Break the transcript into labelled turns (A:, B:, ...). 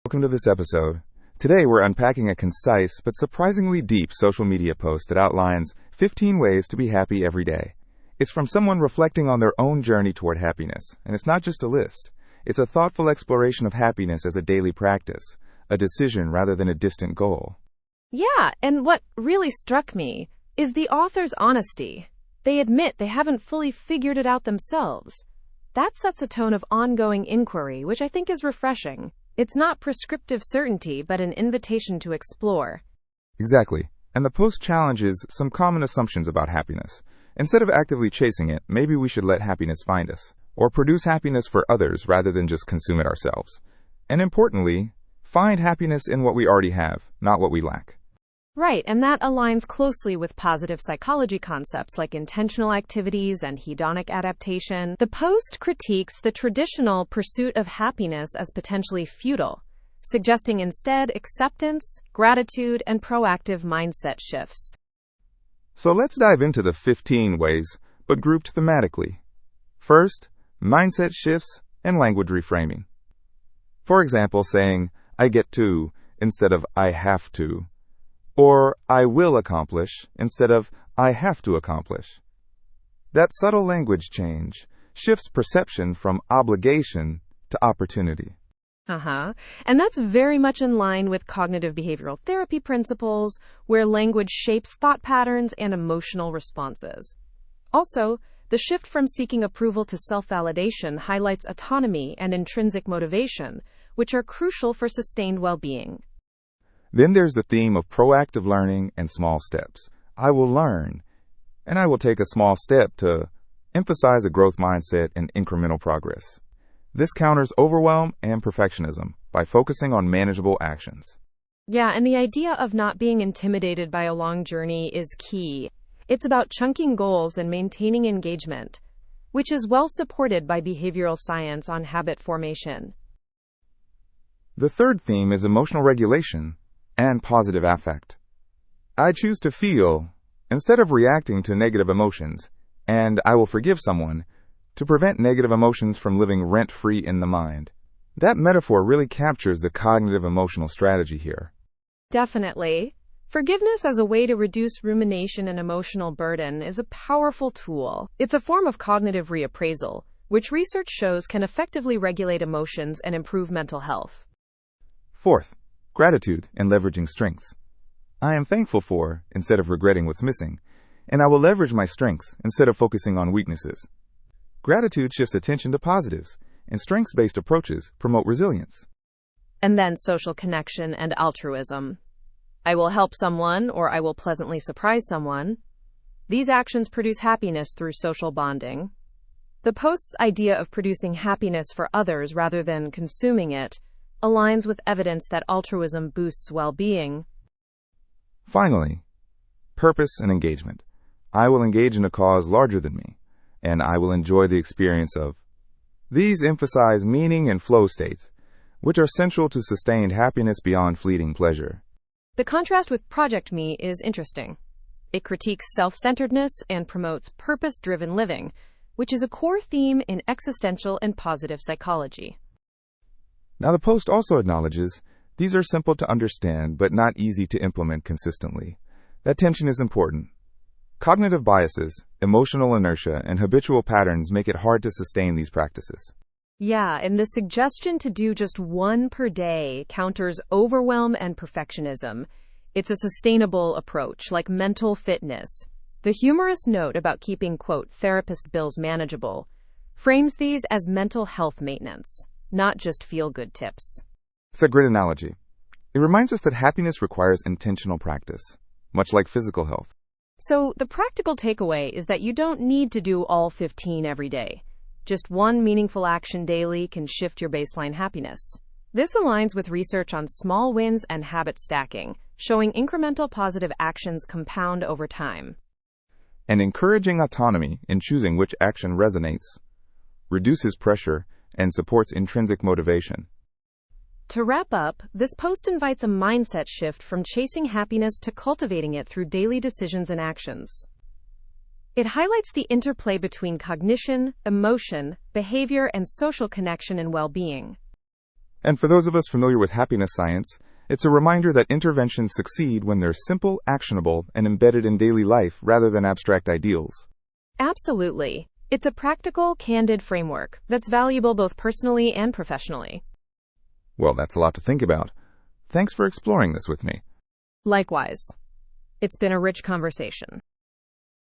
A: Welcome to this episode. Today we're unpacking a concise but surprisingly deep social media post that outlines 15 ways to be happy every day. It's from someone reflecting on their own journey toward happiness, and it's not just a list. It's a thoughtful exploration of happiness as a daily practice, a decision rather than a distant goal.
B: Yeah, and what really struck me is the author's honesty. They admit they haven't fully figured it out themselves. That sets a tone of ongoing inquiry, which I think is refreshing. It's not prescriptive certainty, but an invitation to explore.
A: Exactly. And the post challenges some common assumptions about happiness. Instead of actively chasing it, maybe we should let happiness find us, or produce happiness for others rather than just consume it ourselves. And importantly, find happiness in what we already have, not what we lack.
B: Right, and that aligns closely with positive psychology concepts like intentional activities and hedonic adaptation. The post critiques the traditional pursuit of happiness as potentially futile, suggesting instead acceptance, gratitude, and proactive mindset shifts.
A: So let's dive into the 15 ways, but grouped thematically. First, mindset shifts and language reframing. For example, saying, I get to, instead of I have to. Or I will accomplish instead of I have to accomplish. That subtle language change shifts perception from obligation to opportunity.
B: And that's very much in line with cognitive behavioral therapy principles, where language shapes thought patterns and emotional responses. Also, the shift from seeking approval to self-validation highlights autonomy and intrinsic motivation, which are crucial for sustained well-being.
A: Then there's the theme of proactive learning and small steps. I will learn, and I will take a small step to emphasize a growth mindset and incremental progress. This counters overwhelm and perfectionism by focusing on manageable actions.
B: Yeah, and the idea of not being intimidated by a long journey is key. It's about chunking goals and maintaining engagement, which is well supported by behavioral science on habit formation.
A: The third theme is emotional regulation and positive affect. I choose to feel instead of reacting to negative emotions, and I will forgive someone to prevent negative emotions from living rent-free in the mind. That metaphor really captures the cognitive emotional strategy here.
B: Definitely. Forgiveness as a way to reduce rumination and emotional burden is a powerful tool. It's a form of cognitive reappraisal, which research shows can effectively regulate emotions and improve mental health.
A: Fourth, gratitude and leveraging strengths. I am thankful for instead of regretting what's missing, and I will leverage my strengths instead of focusing on weaknesses. Gratitude shifts attention to positives, and strengths-based approaches promote resilience.
B: And then social connection and altruism. I will help someone, or I will pleasantly surprise someone. These actions produce happiness through social bonding. The post's idea of producing happiness for others rather than consuming it aligns with evidence that altruism boosts well-being.
A: Finally, purpose and engagement. I will engage in a cause larger than me, and I will enjoy the experience of. These emphasize meaning and flow states, which are central to sustained happiness beyond fleeting pleasure.
B: The contrast with Project Me is interesting. It critiques self-centeredness and promotes purpose-driven living, which is a core theme in existential and positive psychology.
A: Now, the post also acknowledges these are simple to understand but not easy to implement consistently. That tension is important. Cognitive biases, emotional inertia, and habitual patterns make it hard to sustain these practices.
B: Yeah, and the suggestion to do just one per day counters overwhelm and perfectionism. It's a sustainable approach, like mental fitness. The humorous note about keeping, quote, therapist bills manageable frames these as mental health maintenance, not just feel-good tips.
A: It's a great analogy. It reminds us that happiness requires intentional practice, much like physical health.
B: So the practical takeaway is that you don't need to do all 15 every day. Just one meaningful action daily can shift your baseline happiness. This aligns with research on small wins and habit stacking, showing incremental positive actions compound over time.
A: And encouraging autonomy in choosing which action resonates, reduces pressure, and supports intrinsic motivation.
B: To wrap up, this post invites a mindset shift from chasing happiness to cultivating it through daily decisions and actions. It highlights the interplay between cognition, emotion, behavior, and social connection and well-being.
A: And for those of us familiar with happiness science, it's a reminder that interventions succeed when they're simple, actionable, and embedded in daily life rather than abstract ideals.
B: Absolutely. It's a practical, candid framework that's valuable both personally and professionally.
A: Well, that's a lot to think about. Thanks for exploring this with me.
B: Likewise. It's been a rich conversation.